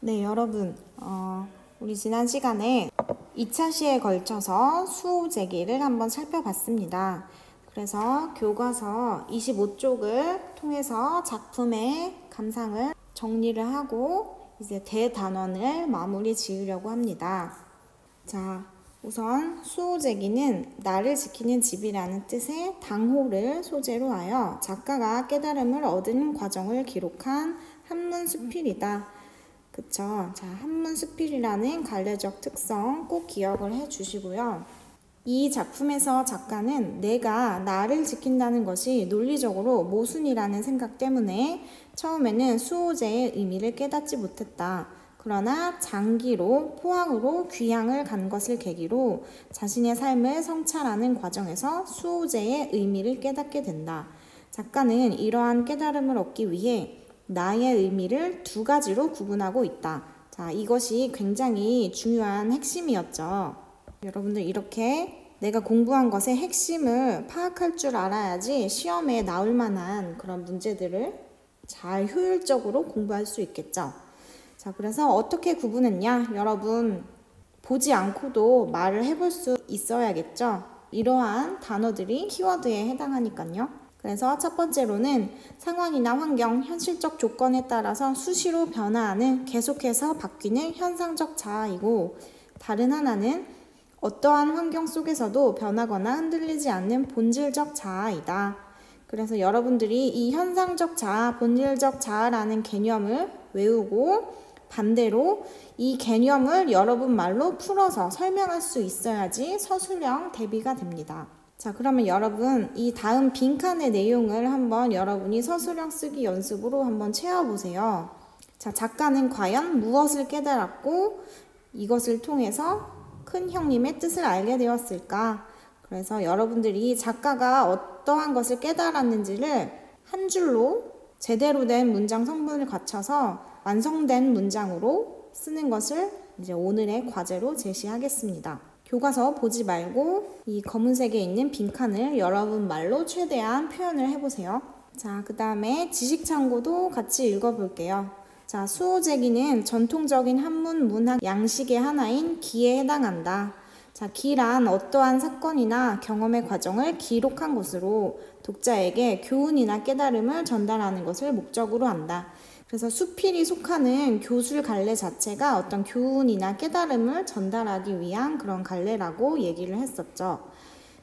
네, 여러분, 우리 지난 시간에 2차 시에 걸쳐서 수호 제기를 한번 살펴봤습니다. 그래서 교과서 25쪽을 통해서 작품의 감상을 정리를 하고 이제 대단원을 마무리 지으려고 합니다. 자, 우선 수호 제기는 나를 지키는 집이라는 뜻의 당호를 소재로 하여 작가가 깨달음을 얻은 과정을 기록한 한문수필이다. 그쵸? 자, 한문수필이라는 갈래적 특성 꼭 기억을 해 주시고요. 이 작품에서 작가는 내가 나를 지킨다는 것이 논리적으로 모순이라는 생각 때문에 처음에는 수호제의 의미를 깨닫지 못했다. 그러나 장기로 포항으로 귀향을 간 것을 계기로 자신의 삶을 성찰하는 과정에서 수호제의 의미를 깨닫게 된다. 작가는 이러한 깨달음을 얻기 위해 나의 의미를 두 가지로 구분하고 있다. 자, 이것이 굉장히 중요한 핵심이었죠. 여러분들 이렇게 내가 공부한 것의 핵심을 파악할 줄 알아야지 시험에 나올 만한 그런 문제들을 잘 효율적으로 공부할 수 있겠죠. 자, 그래서 어떻게 구분했냐? 여러분 보지 않고도 말을 해볼 수 있어야겠죠. 이러한 단어들이 키워드에 해당하니까요. 그래서 첫 번째로는 상황이나 환경, 현실적 조건에 따라서 수시로 변화하는 계속해서 바뀌는 현상적 자아이고, 다른 하나는 어떠한 환경 속에서도 변하거나 흔들리지 않는 본질적 자아이다. 그래서 여러분들이 이 현상적 자아, 본질적 자아라는 개념을 외우고 반대로 이 개념을 여러분 말로 풀어서 설명할 수 있어야지 서술형 대비가 됩니다. 자, 그러면 여러분 이 다음 빈칸의 내용을 한번 여러분이 서술형 쓰기 연습으로 한번 채워보세요. 자, 작가는 과연 무엇을 깨달았고 이것을 통해서 큰 형님의 뜻을 알게 되었을까? 그래서 여러분들이 작가가 어떠한 것을 깨달았는지를 한 줄로 제대로 된 문장 성분을 갖춰서 완성된 문장으로 쓰는 것을 이제 오늘의 과제로 제시하겠습니다. 교과서 보지 말고 이 검은색에 있는 빈칸을 여러분 말로 최대한 표현을 해보세요. 자, 그 다음에 지식창고도 같이 읽어볼게요. 자, 수호제기는 전통적인 한문 문학 양식의 하나인 기에 해당한다. 자, 기란 어떠한 사건이나 경험의 과정을 기록한 것으로 독자에게 교훈이나 깨달음을 전달하는 것을 목적으로 한다. 그래서 수필이 속하는 교술 갈래 자체가 어떤 교훈이나 깨달음을 전달하기 위한 그런 갈래라고 얘기를 했었죠.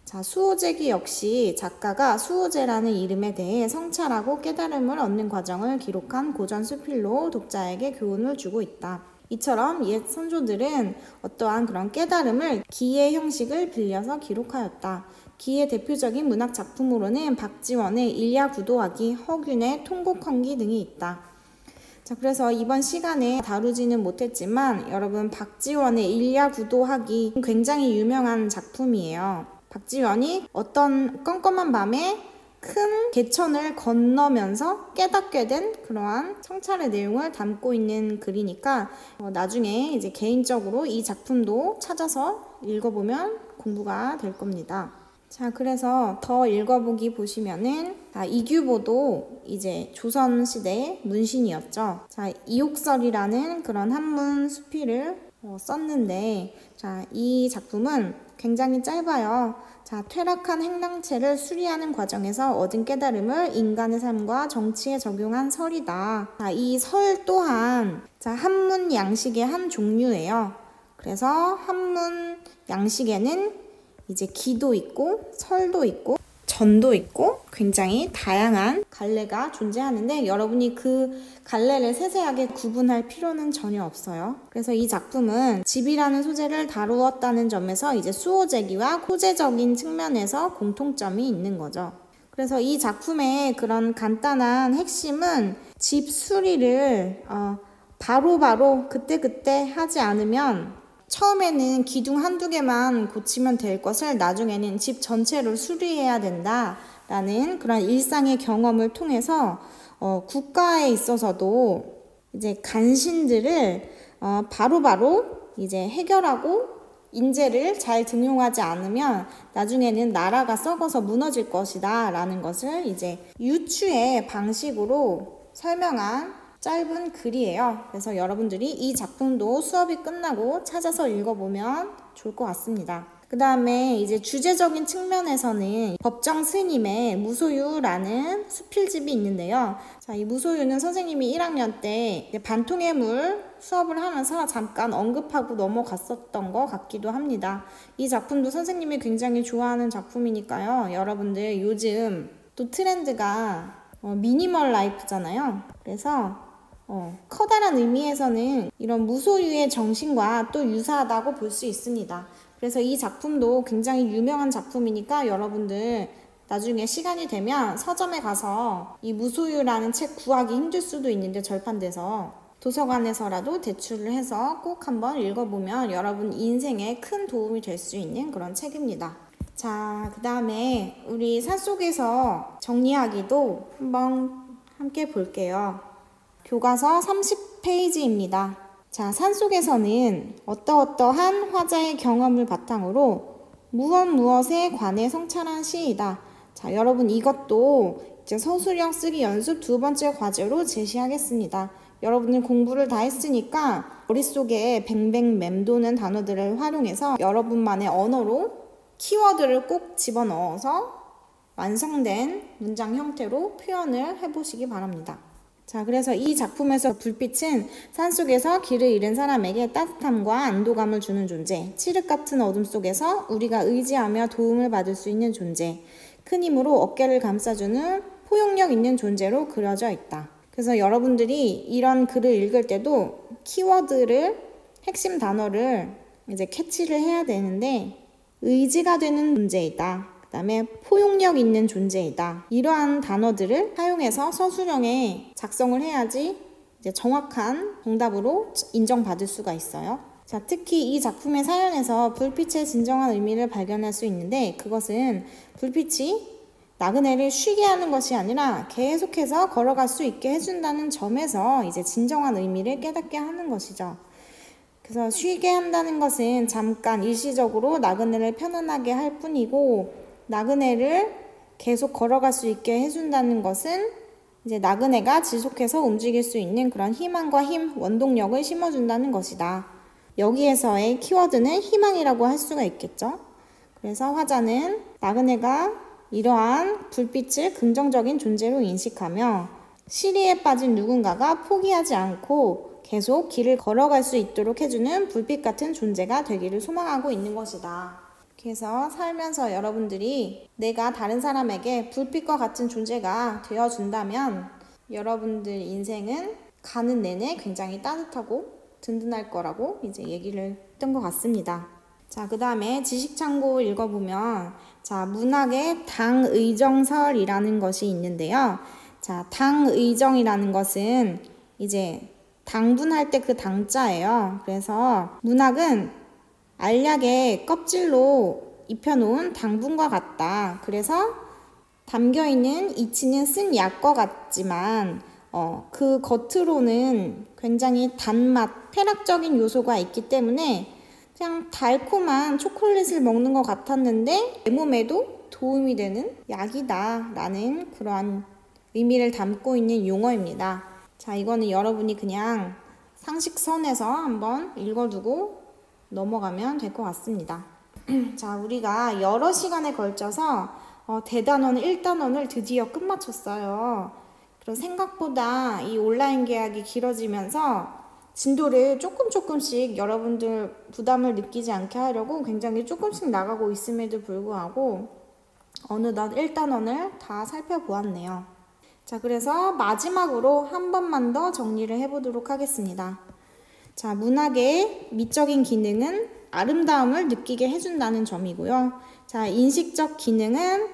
자, 수호제기 역시 작가가 수호제라는 이름에 대해 성찰하고 깨달음을 얻는 과정을 기록한 고전 수필로 독자에게 교훈을 주고 있다. 이처럼 옛 선조들은 어떠한 그런 깨달음을 기의 형식을 빌려서 기록하였다. 기의 대표적인 문학 작품으로는 박지원의 일야구도하기, 허균의 통곡헌기 등이 있다. 자, 그래서 이번 시간에 다루지는 못했지만 여러분 박지원의 일야구도하기 굉장히 유명한 작품이에요. 박지원이 어떤 껌껌한 밤에 큰 개천을 건너면서 깨닫게 된 그러한 성찰의 내용을 담고 있는 글이니까 나중에 이제 개인적으로 이 작품도 찾아서 읽어보면 공부가 될 겁니다. 자, 그래서 더 읽어보기 보시면은 이규보도 이제 조선시대의 문신이었죠. 자, 이옥설이라는 그런 한문 수필을 썼는데, 자, 이 작품은 굉장히 짧아요. 자, 퇴락한 행랑체를 수리하는 과정에서 얻은 깨달음을 인간의 삶과 정치에 적용한 설이다. 자, 이 설 또한 자, 한문 양식의 한 종류예요. 그래서 한문 양식에는 이제 기도 있고 설도 있고 전도 있고 굉장히 다양한 갈래가 존재하는데 여러분이 그 갈래를 세세하게 구분할 필요는 전혀 없어요. 그래서 이 작품은 집이라는 소재를 다루었다는 점에서 이제 수호제기와 소재적인 측면에서 공통점이 있는 거죠. 그래서 이 작품의 그런 간단한 핵심은 집 수리를 바로바로 그때그때 하지 않으면 처음에는 기둥 한두 개만 고치면 될 것을 나중에는 집 전체를 수리해야 된다라는 그런 일상의 경험을 통해서 국가에 있어서도 이제 간신들을 바로바로 이제 해결하고 인재를 잘 등용하지 않으면 나중에는 나라가 썩어서 무너질 것이다 라는 것을 이제 유추의 방식으로 설명한 짧은 글이에요. 그래서 여러분들이 이 작품도 수업이 끝나고 찾아서 읽어보면 좋을 것 같습니다. 그 다음에 이제 주제적인 측면에서는 법정 스님의 무소유라는 수필집이 있는데요. 자, 이 무소유는 선생님이 1학년 때 반통의 물 수업을 하면서 잠깐 언급하고 넘어갔었던 것 같기도 합니다. 이 작품도 선생님이 굉장히 좋아하는 작품이니까요. 여러분들 요즘 또 트렌드가 미니멀 라이프잖아요. 그래서 커다란 의미에서는 이런 무소유의 정신과 또 유사하다고 볼 수 있습니다. 그래서 이 작품도 굉장히 유명한 작품이니까 여러분들 나중에 시간이 되면 서점에 가서 이 무소유라는 책 구하기 힘들 수도 있는데 절판돼서 도서관에서라도 대출을 해서 꼭 한번 읽어보면 여러분 인생에 큰 도움이 될 수 있는 그런 책입니다. 자, 그 다음에 우리 산속에서 정리하기도 한번 함께 볼게요. 교과서 30페이지입니다. 자, 산속에서는 어떠어떠한 화자의 경험을 바탕으로 무엇에 관해 성찰한 시이다. 자, 여러분 이것도 이제 서술형 쓰기 연습 2번째 과제로 제시하겠습니다. 여러분들 공부를 다 했으니까 머릿속에 뱅뱅 맴도는 단어들을 활용해서 여러분만의 언어로 키워드를 꼭 집어넣어서 완성된 문장 형태로 표현을 해보시기 바랍니다. 자, 그래서 이 작품에서 불빛은 산속에서 길을 잃은 사람에게 따뜻함과 안도감을 주는 존재, 칠흑 같은 어둠 속에서 우리가 의지하며 도움을 받을 수 있는 존재, 큰 힘으로 어깨를 감싸주는 포용력 있는 존재로 그려져 있다. 그래서 여러분들이 이런 글을 읽을 때도 키워드를, 핵심 단어를 이제 캐치를 해야 되는데, 의지가 되는 존재이다. 그 다음에 포용력 있는 존재이다. 이러한 단어들을 사용해서 서술형에 작성을 해야지 이제 정확한 정답으로 인정받을 수가 있어요. 자, 특히 이 작품의 사연에서 불빛의 진정한 의미를 발견할 수 있는데 그것은 불빛이 나그네를 쉬게 하는 것이 아니라 계속해서 걸어갈 수 있게 해준다는 점에서 이제 진정한 의미를 깨닫게 하는 것이죠. 그래서 쉬게 한다는 것은 잠깐 일시적으로 나그네를 편안하게 할 뿐이고 나그네를 계속 걸어갈 수 있게 해준다는 것은 이제 나그네가 지속해서 움직일 수 있는 그런 희망과 원동력을 심어준다는 것이다. 여기에서의 키워드는 희망이라고 할 수가 있겠죠. 그래서 화자는 나그네가 이러한 불빛을 긍정적인 존재로 인식하며 시리에 빠진 누군가가 포기하지 않고 계속 길을 걸어갈 수 있도록 해주는 불빛 같은 존재가 되기를 소망하고 있는 것이다. 그래서 살면서 여러분들이 내가 다른 사람에게 불빛과 같은 존재가 되어준다면 여러분들 인생은 가는 내내 굉장히 따뜻하고 든든할 거라고 이제 얘기를 했던 것 같습니다. 자, 그 다음에 지식창고 읽어보면 자, 문학의 당의정설이라는 것이 있는데요. 자, 당의정이라는 것은 이제 당분할 때 그 당자예요. 그래서 문학은 알약의 껍질로 입혀놓은 당분과 같다. 그래서 담겨있는 이치는 쓴 약과 같지만 그 겉으로는 굉장히 단맛, 쾌락적인 요소가 있기 때문에 그냥 달콤한 초콜릿을 먹는 것 같았는데 내 몸에도 도움이 되는 약이다 라는 그러한 의미를 담고 있는 용어입니다. 자, 이거는 여러분이 그냥 상식선에서 한번 읽어두고 넘어가면 될 것 같습니다. 자, 우리가 여러 시간에 걸쳐서 대단원 1단원을 드디어 끝마쳤어요. 그리고 생각보다 이 온라인 계약이 길어지면서 진도를 조금씩 여러분들 부담을 느끼지 않게 하려고 굉장히 조금씩 나가고 있음에도 불구하고 어느덧 1단원을 다 살펴보았네요. 자, 그래서 마지막으로 한 번만 더 정리를 해보도록 하겠습니다. 자, 문학의 미적인 기능은 아름다움을 느끼게 해준다는 점이고요. 자, 인식적 기능은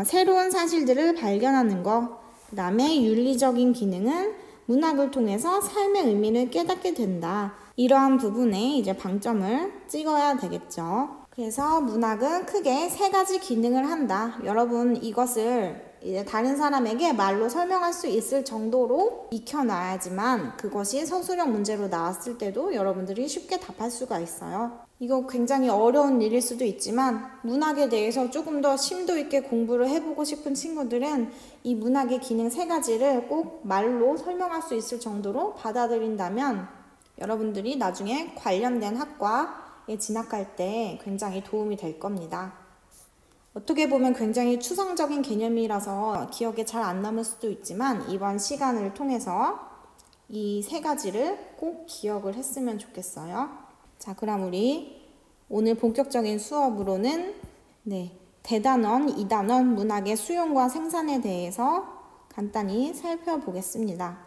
새로운 사실들을 발견하는 것. 그 다음에 윤리적인 기능은 문학을 통해서 삶의 의미를 깨닫게 된다. 이러한 부분에 이제 방점을 찍어야 되겠죠. 그래서 문학은 크게 3가지 기능을 한다. 여러분 이것을 이제 다른 사람에게 말로 설명할 수 있을 정도로 익혀놔야지만 그것이 서술형 문제로 나왔을 때도 여러분들이 쉽게 답할 수가 있어요. 이거 굉장히 어려운 일일 수도 있지만 문학에 대해서 조금 더 심도 있게 공부를 해보고 싶은 친구들은 이 문학의 기능 3가지를 꼭 말로 설명할 수 있을 정도로 받아들인다면 여러분들이 나중에 관련된 학과에 진학할 때 굉장히 도움이 될 겁니다. 어떻게 보면 굉장히 추상적인 개념이라서 기억에 잘 안 남을 수도 있지만 이번 시간을 통해서 이 3가지를 꼭 기억을 했으면 좋겠어요. 자, 그럼 우리 오늘 본격적인 수업으로는 대단원, 2단원 문학의 수용과 생산에 대해서 간단히 살펴보겠습니다.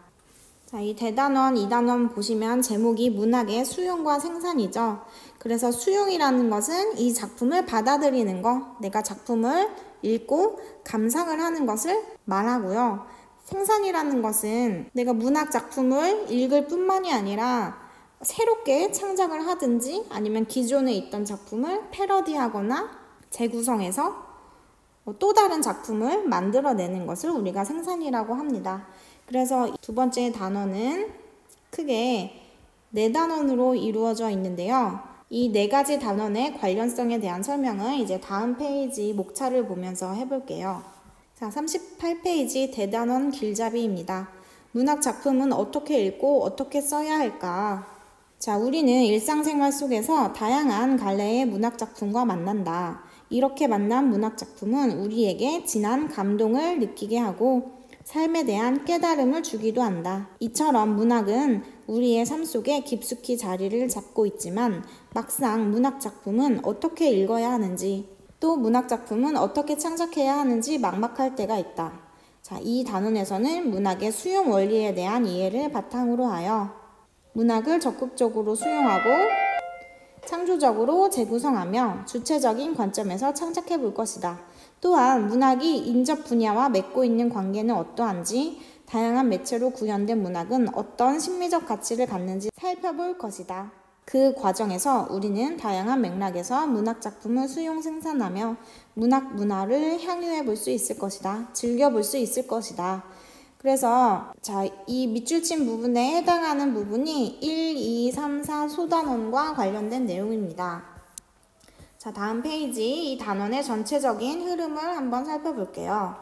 자, 이 대단원, 2단원 보시면 제목이 문학의 수용과 생산이죠. 그래서 수용이라는 것은 이 작품을 받아들이는 거, 내가 작품을 읽고 감상을 하는 것을 말하고요. 생산이라는 것은 내가 문학 작품을 읽을 뿐만이 아니라 새롭게 창작을 하든지 아니면 기존에 있던 작품을 패러디하거나 재구성해서 또 다른 작품을 만들어내는 것을 우리가 생산이라고 합니다. 그래서 2번째 단원은 크게 4단원으로 이루어져 있는데요. 이 4가지 단원의 관련성에 대한 설명을 이제 다음 페이지 목차를 보면서 해볼게요. 자, 38페이지 대단원 길잡이입니다. 문학 작품은 어떻게 읽고 어떻게 써야 할까? 자, 우리는 일상생활 속에서 다양한 갈래의 문학작품과 만난다. 이렇게 만난 문학작품은 우리에게 진한 감동을 느끼게 하고 삶에 대한 깨달음을 주기도 한다. 이처럼 문학은 우리의 삶 속에 깊숙이 자리를 잡고 있지만 막상 문학작품은 어떻게 읽어야 하는지 또 문학작품은 어떻게 창작해야 하는지 막막할 때가 있다. 자, 이 단원에서는 문학의 수용 원리에 대한 이해를 바탕으로 하여 문학을 적극적으로 수용하고 창조적으로 재구성하며 주체적인 관점에서 창작해 볼 것이다. 또한 문학이 인접 분야와 맺고 있는 관계는 어떠한지, 다양한 매체로 구현된 문학은 어떤 심리적 가치를 갖는지 살펴볼 것이다. 그 과정에서 우리는 다양한 맥락에서 문학 작품을 수용 생산하며 문화를 향유해 볼 수 있을 것이다. 즐겨볼 수 있을 것이다. 그래서 자, 이 밑줄 친 부분에 해당하는 부분이 1, 2, 3, 4 소단원과 관련된 내용입니다. 자, 다음 페이지 이 단원의 전체적인 흐름을 한번 살펴볼게요.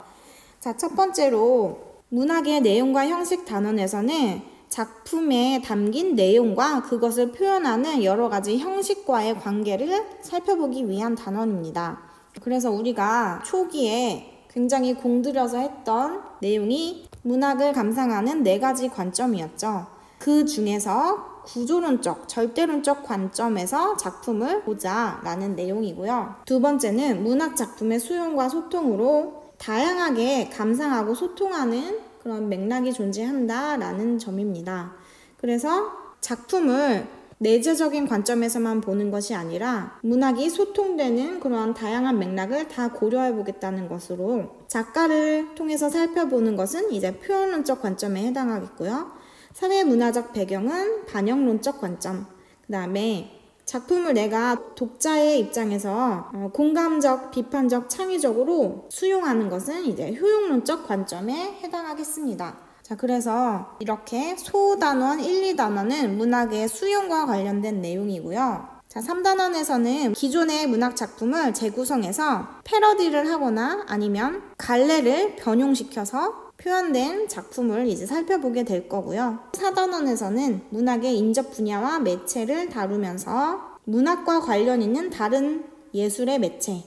자, 첫 번째로 문학의 내용과 형식 단원에서는 작품에 담긴 내용과 그것을 표현하는 여러 가지 형식과의 관계를 살펴보기 위한 단원입니다. 그래서 우리가 초기에 굉장히 공들여서 했던 내용이 문학을 감상하는 4가지 관점이었죠. 그 중에서 구조론적, 절대론적 관점에서 작품을 보자라는 내용이고요. 2번째는 문학 작품의 수용과 소통으로 다양하게 감상하고 소통하는 그런 맥락이 존재한다라는 점입니다. 그래서 작품을 내재적인 관점에서만 보는 것이 아니라 문학이 소통되는 그런 다양한 맥락을 다 고려해 보겠다는 것으로 작가를 통해서 살펴보는 것은 이제 표현론적 관점에 해당하겠고요. 사회문화적 배경은 반영론적 관점, 그 다음에 작품을 내가 독자의 입장에서 공감적, 비판적, 창의적으로 수용하는 것은 이제 효용론적 관점에 해당하겠습니다. 자, 그래서 이렇게 소단원, 1, 2단원은 문학의 수용과 관련된 내용이고요. 자, 3단원에서는 기존의 문학 작품을 재구성해서 패러디를 하거나 아니면 갈래를 변용시켜서 표현된 작품을 이제 살펴보게 될 거고요. 4단원에서는 문학의 인접 분야와 매체를 다루면서 문학과 관련 있는 다른 예술의 매체,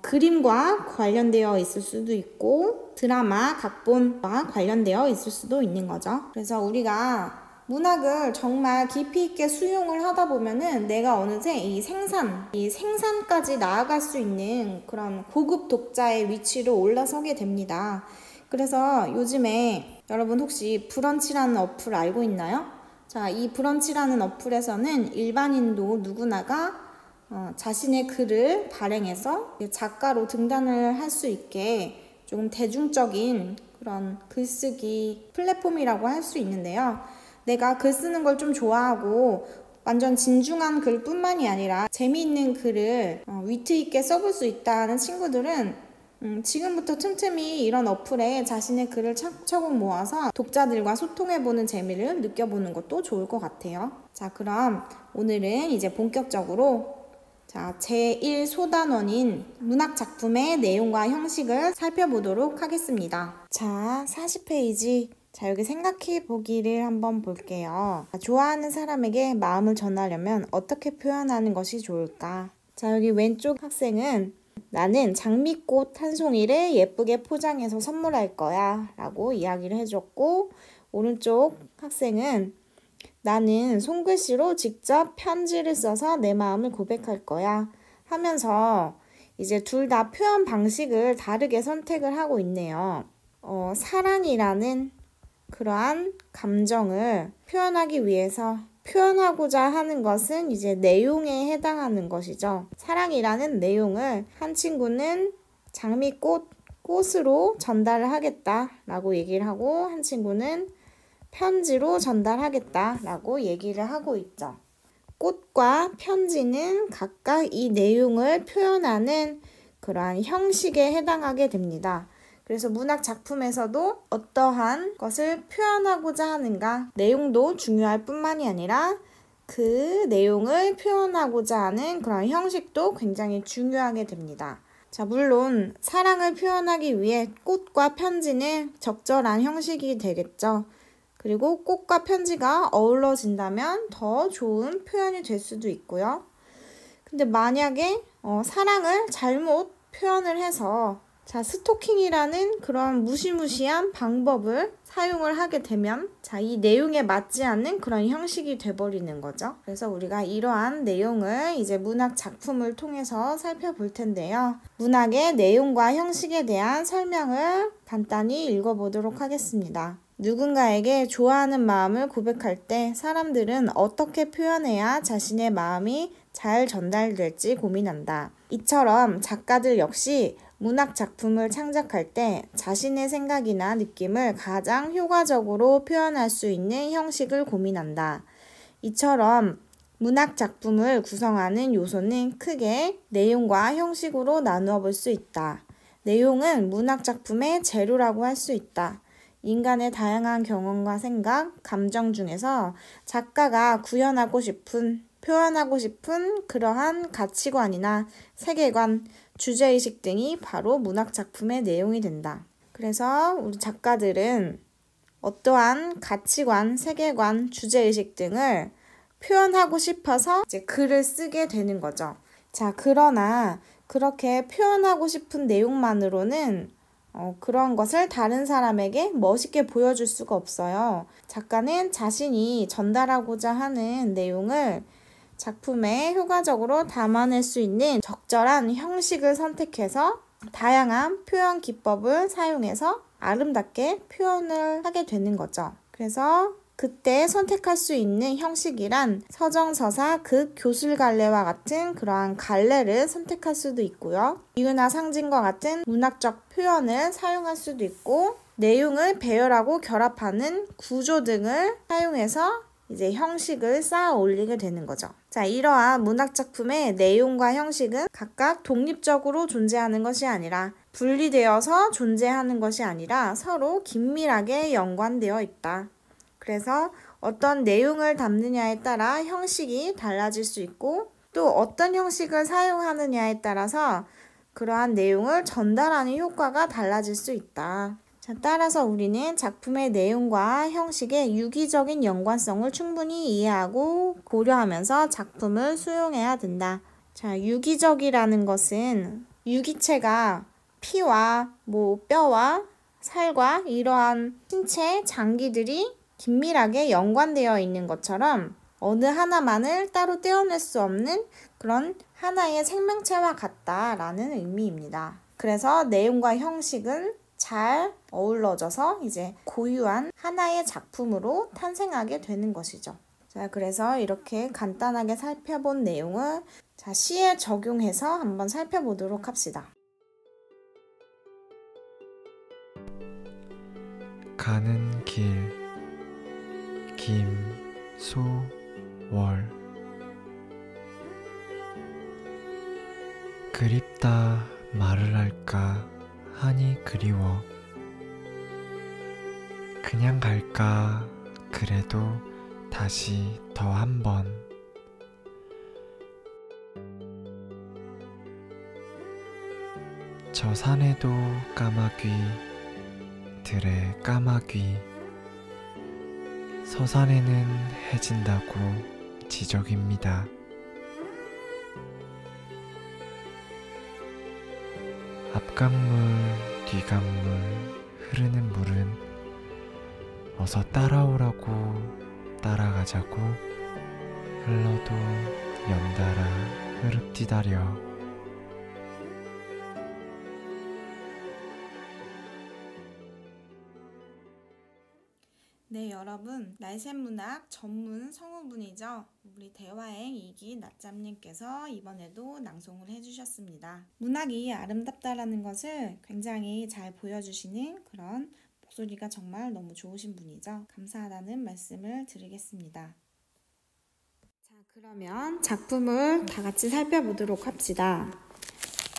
그림과 관련되어 있을 수도 있고 드라마, 각본과 관련되어 있을 수도 있는 거죠. 그래서 우리가 문학을 정말 깊이 있게 수용을 하다 보면은 내가 어느새 이 생산까지 나아갈 수 있는 그런 고급 독자의 위치로 올라서게 됩니다. 그래서 요즘에 여러분 혹시 브런치라는 어플 알고 있나요? 자, 이 브런치라는 어플에서는 일반인도 누구나가 자신의 글을 발행해서 작가로 등단을 할 수 있게 조금 대중적인 그런 글쓰기 플랫폼이라고 할 수 있는데요. 내가 글 쓰는 걸 좀 좋아하고 완전 진중한 글뿐만이 아니라 재미있는 글을 위트 있게 써볼 수 있다는 친구들은 지금부터 틈틈이 이런 어플에 자신의 글을 차곡차곡 모아서 독자들과 소통해보는 재미를 느껴보는 것도 좋을 것 같아요. 자, 그럼 오늘은 이제 본격적으로 제1소단원인 문학작품의 내용과 형식을 살펴보도록 하겠습니다. 자, 40페이지. 자, 여기 생각해보기를 한번 볼게요. 좋아하는 사람에게 마음을 전하려면 어떻게 표현하는 것이 좋을까? 자, 여기 왼쪽 학생은 나는 장미꽃 한 송이를 예쁘게 포장해서 선물할 거야 라고 이야기를 해줬고, 오른쪽 학생은 나는 손글씨로 직접 편지를 써서 내 마음을 고백할 거야 하면서 이제 둘 다 표현 방식을 다르게 선택을 하고 있네요. 사랑이라는 그러한 감정을 표현하기 위해서 표현하고자 하는 것은 이제 내용에 해당하는 것이죠. 사랑이라는 내용을 한 친구는 꽃으로 전달을 하겠다라고 얘기를 하고, 한 친구는 편지로 전달하겠다라고 얘기를 하고 있죠. 꽃과 편지는 각각 이 내용을 표현하는 그러한 형식에 해당하게 됩니다. 그래서 문학 작품에서도 어떠한 것을 표현하고자 하는가, 내용도 중요할 뿐만이 아니라 그 내용을 표현하고자 하는 그런 형식도 굉장히 중요하게 됩니다. 자, 물론 사랑을 표현하기 위해 꽃과 편지는 적절한 형식이 되겠죠. 그리고 꽃과 편지가 어우러진다면 더 좋은 표현이 될 수도 있고요. 근데 만약에 사랑을 잘못 표현을 해서 스토킹이라는 그런 무시무시한 방법을 사용을 하게 되면 이 내용에 맞지 않는 그런 형식이 돼버리는 거죠. 그래서 우리가 이러한 내용을 이제 문학 작품을 통해서 살펴볼 텐데요. 문학의 내용과 형식에 대한 설명을 간단히 읽어보도록 하겠습니다. 누군가에게 좋아하는 마음을 고백할 때 사람들은 어떻게 표현해야 자신의 마음이 잘 전달될지 고민한다. 이처럼 작가들 역시 문학 작품을 창작할 때 자신의 생각이나 느낌을 가장 효과적으로 표현할 수 있는 형식을 고민한다. 이처럼 문학 작품을 구성하는 요소는 크게 내용과 형식으로 나누어 볼 수 있다. 내용은 문학 작품의 재료라고 할 수 있다. 인간의 다양한 경험과 생각, 감정 중에서 작가가 구현하고 싶은, 표현하고 싶은 그러한 가치관이나 세계관, 주제의식 등이 바로 문학 작품의 내용이 된다. 그래서 우리 작가들은 어떠한 가치관, 세계관, 주제의식 등을 표현하고 싶어서 이제 글을 쓰게 되는 거죠. 자, 그러나 그렇게 표현하고 싶은 내용만으로는 그런 것을 다른 사람에게 멋있게 보여줄 수가 없어요. 작가는 자신이 전달하고자 하는 내용을 작품에 효과적으로 담아낼 수 있는 적절한 형식을 선택해서 다양한 표현 기법을 사용해서 아름답게 표현을 하게 되는 거죠. 그래서 그때 선택할 수 있는 형식이란 서정서사, 극, 교술갈래와 같은 그러한 갈래를 선택할 수도 있고요. 비유나 상징과 같은 문학적 표현을 사용할 수도 있고, 내용을 배열하고 결합하는 구조 등을 사용해서 이제 형식을 쌓아 올리게 되는 거죠. 자, 이러한 문학작품의 내용과 형식은 각각 독립적으로 존재하는 것이 아니라 분리되어서 존재하는 것이 아니라 서로 긴밀하게 연관되어 있다. 그래서 어떤 내용을 담느냐에 따라 형식이 달라질 수 있고, 또 어떤 형식을 사용하느냐에 따라서 그러한 내용을 전달하는 효과가 달라질 수 있다. 자, 따라서 우리는 작품의 내용과 형식의 유기적인 연관성을 충분히 이해하고 고려하면서 작품을 수용해야 된다. 자, 유기적이라는 것은 유기체가 피와 뼈와 살과 이러한 신체 장기들이 긴밀하게 연관되어 있는 것처럼 어느 하나만을 따로 떼어낼 수 없는 그런 하나의 생명체와 같다라는 의미입니다. 그래서 내용과 형식은 잘 어우러져서 이제 고유한 하나의 작품으로 탄생하게 되는 것이죠. 자, 그래서 이렇게 간단하게 살펴본 내용을 시에 적용해서 한번 살펴보도록 합시다. 가는 길 김소월 그립다 말을 할까 한이 그리워. 그냥 갈까 그래도 다시 더 한 번. 저 산에도 까마귀, 들에 까마귀. 서산에는 해진다고 지적입니다. 앞강물, 뒤강물, 흐르는 물은 어서 따라오라고 따라가자고 흘러도 연달아 흐릅디다려. 네, 여러분, 날샘문학 전문 성우분이죠. 우리 대화행 이기 낮잠님께서 이번에도 낭송을 해주셨습니다. 문학이 아름답다라는 것을 굉장히 잘 보여주시는 그런 목소리가 정말 너무 좋으신 분이죠. 감사하다는 말씀을 드리겠습니다. 자, 그러면 작품을 다 같이 살펴보도록 합시다.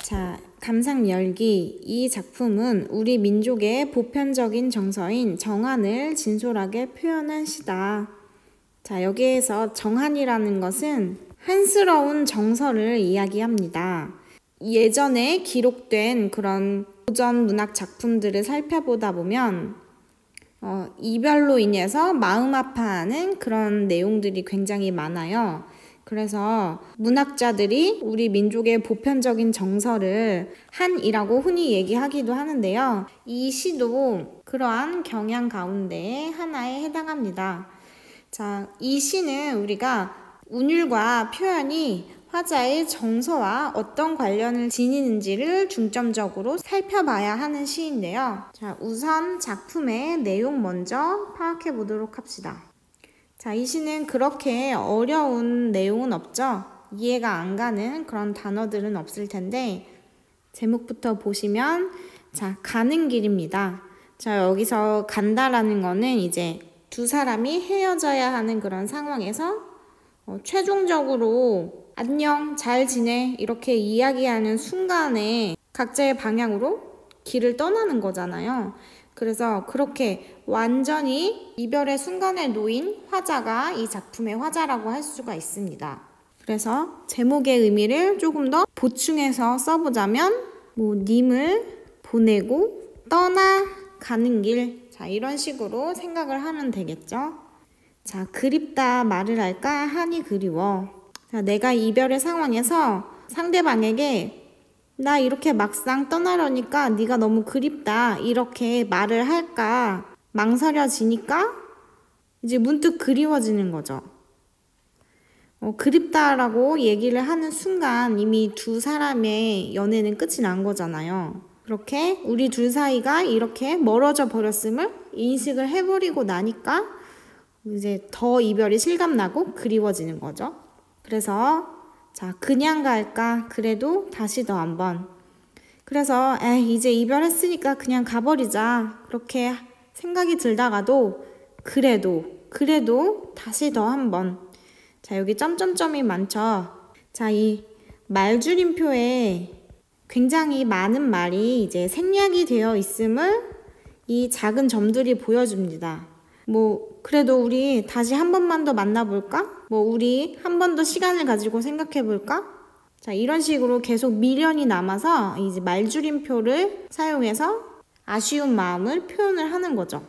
자, 감상열기. 이 작품은 우리 민족의 보편적인 정서인 정한을 진솔하게 표현한 시다. 자, 여기에서 정한이라는 것은 한스러운 정서를 이야기합니다. 예전에 기록된 그런 고전 문학 작품들을 살펴보다 보면 이별로 인해서 마음 아파하는 그런 내용들이 굉장히 많아요. 그래서 문학자들이 우리 민족의 보편적인 정서를 한이라고 흔히 얘기하기도 하는데요. 이 시도 그러한 경향 가운데 하나에 해당합니다. 자, 이 시는 우리가 운율과 표현이 화자의 정서와 어떤 관련을 지니는지를 중점적으로 살펴봐야 하는 시인데요. 자, 우선 작품의 내용 먼저 파악해 보도록 합시다. 자, 이 시는 그렇게 어려운 내용은 없죠. 이해가 안 가는 그런 단어들은 없을 텐데 제목부터 보시면 자, 가는 길입니다. 자, 여기서 간다라는 거는 이제 두 사람이 헤어져야 하는 그런 상황에서 최종적으로 안녕, 잘 지내 이렇게 이야기하는 순간에 각자의 방향으로 길을 떠나는 거잖아요. 그래서 그렇게 완전히 이별의 순간에 놓인 화자가 이 작품의 화자라고 할 수가 있습니다. 그래서 제목의 의미를 조금 더 보충해서 써보자면 님을 보내고 떠나가는 길, 자, 이런 식으로 생각을 하면 되겠죠. 자, 그립다 말을 할까 한이 그리워. 자, 내가 이별의 상황에서 상대방에게 나 이렇게 막상 떠나려니까 네가 너무 그립다 이렇게 말을 할까 망설여지니까 이제 문득 그리워지는 거죠. 그립다라고 얘기를 하는 순간 이미 두 사람의 연애는 끝이 난 거잖아요. 그렇게 우리 둘 사이가 이렇게 멀어져 버렸음을 인식을 해버리고 나니까 이제 더 이별이 실감나고 그리워지는 거죠. 그래서 자, 그냥 갈까? 그래도 다시 더 한 번. 그래서 이제 이별했으니까 그냥 가버리자. 그렇게 생각이 들다가도 그래도 다시 더 한 번. 자, 여기 점점점이 많죠. 자, 이 말줄임표에 굉장히 많은 말이 이제 생략이 되어 있음을 이 작은 점들이 보여줍니다. 그래도 우리 다시 한 번만 더 만나볼까? 우리 한 번 더 시간을 가지고 생각해볼까? 자, 이런 식으로 계속 미련이 남아서 이제 말줄임표를 사용해서 아쉬운 마음을 표현을 하는 거죠.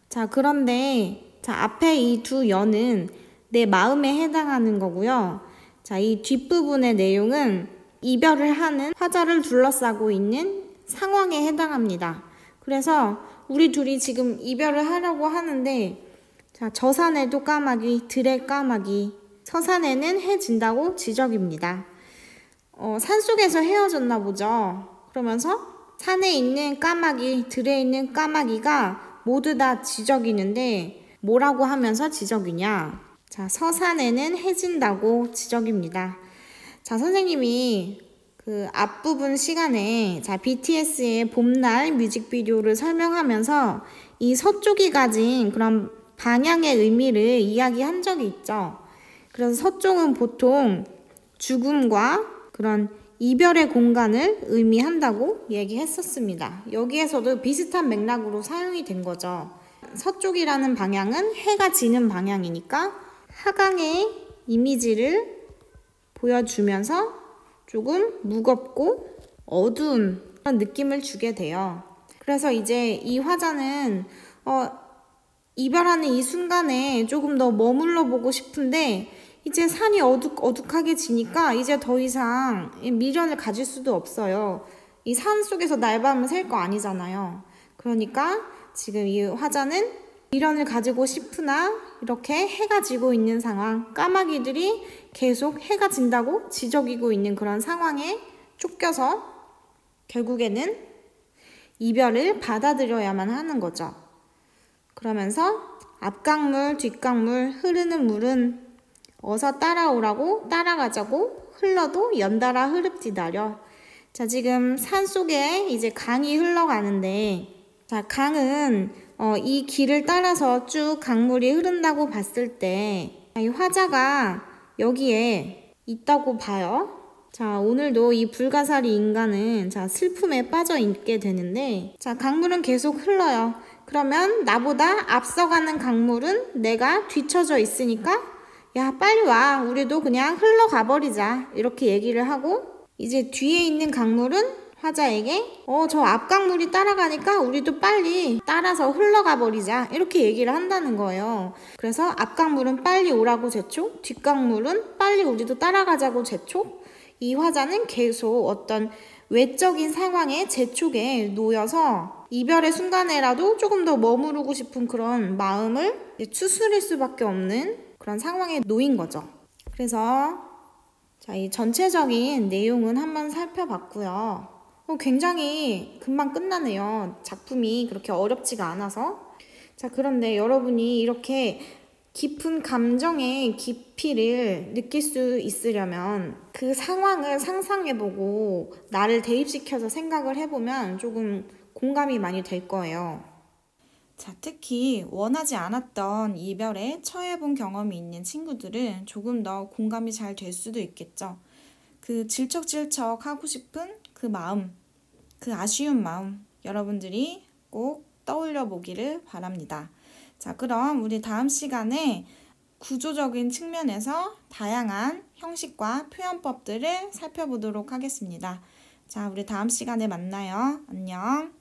자, 그런데 자, 앞에 이 두 연은 내 마음에 해당하는 거고요. 자, 이 뒷부분의 내용은 이별을 하는 화자를 둘러싸고 있는 상황에 해당합니다. 그래서 우리 둘이 지금 이별을 하려고 하는데 자, 저 산에도 까마귀, 들에 까마귀, 서산에는 해 진다고 지적입니다. 산속에서 헤어졌나 보죠. 그러면서 산에 있는 까마귀, 들에 있는 까마귀가 모두 다 지적이는데 뭐라고 하면서 지적이냐? 자, 서산에는 해 진다고 지적입니다. 자, 선생님이 그 앞부분 시간에 자, BTS의 봄날 뮤직비디오를 설명하면서 이 서쪽이 가진 그런 방향의 의미를 이야기한 적이 있죠. 그래서 서쪽은 보통 죽음과 그런 이별의 공간을 의미한다고 얘기했었습니다. 여기에서도 비슷한 맥락으로 사용이 된 거죠. 서쪽이라는 방향은 해가 지는 방향이니까 하강의 이미지를 보여주면서 조금 무겁고 어두운 그런 느낌을 주게 돼요. 그래서 이제 이 화자는 이별하는 이 순간에 조금 더 머물러 보고 싶은데 이제 산이 어둑하게 지니까 이제 더 이상 미련을 가질 수도 없어요. 이 산 속에서 날밤을 샐 거 아니잖아요. 그러니까 지금 이 화자는 미련을 가지고 싶으나 이렇게 해가 지고 있는 상황, 까마귀들이 계속 해가 진다고 지저귀고 있는 그런 상황에 쫓겨서 결국에는 이별을 받아들여야만 하는 거죠. 그러면서 앞강물, 뒷강물, 흐르는 물은 어서 따라오라고 따라가자고 흘러도 연달아 흐릅디다려. 자, 지금 산 속에 이제 강이 흘러가는데, 자, 강은 이 길을 따라서 쭉 강물이 흐른다고 봤을 때 이 화자가 여기에 있다고 봐요. 자, 오늘도 이 불가사리 인간은 자, 슬픔에 빠져 있게 되는데, 자, 강물은 계속 흘러요. 그러면 나보다 앞서가는 강물은 내가 뒤처져 있으니까 야, 빨리 와. 우리도 그냥 흘러가 버리자. 이렇게 얘기를 하고 이제 뒤에 있는 강물은 화자에게 저 앞강물이 따라가니까 우리도 빨리 따라서 흘러가 버리자. 이렇게 얘기를 한다는 거예요. 그래서 앞강물은 빨리 오라고 재촉, 뒷강물은 빨리 우리도 따라가자고 재촉. 이 화자는 계속 어떤 외적인 상황의 재촉에 놓여서 이별의 순간에라도 조금 더 머무르고 싶은 그런 마음을 추스릴 수밖에 없는 그런 상황에 놓인 거죠. 그래서 자, 이 전체적인 내용은 한번 살펴봤고요. 굉장히 금방 끝나네요. 작품이 그렇게 어렵지가 않아서. 자, 그런데 여러분이 이렇게 깊은 감정의 깊이를 느낄 수 있으려면 그 상황을 상상해보고 나를 대입시켜서 생각을 해보면 조금 공감이 많이 될 거예요. 자, 특히 원하지 않았던 이별에 처해본 경험이 있는 친구들은 조금 더 공감이 잘 될 수도 있겠죠. 그 질척질척 하고 싶은 그 마음, 그 아쉬운 마음 여러분들이 꼭 떠올려 보기를 바랍니다. 자, 그럼 우리 다음 시간에 구조적인 측면에서 다양한 형식과 표현법들을 살펴보도록 하겠습니다. 자, 우리 다음 시간에 만나요. 안녕.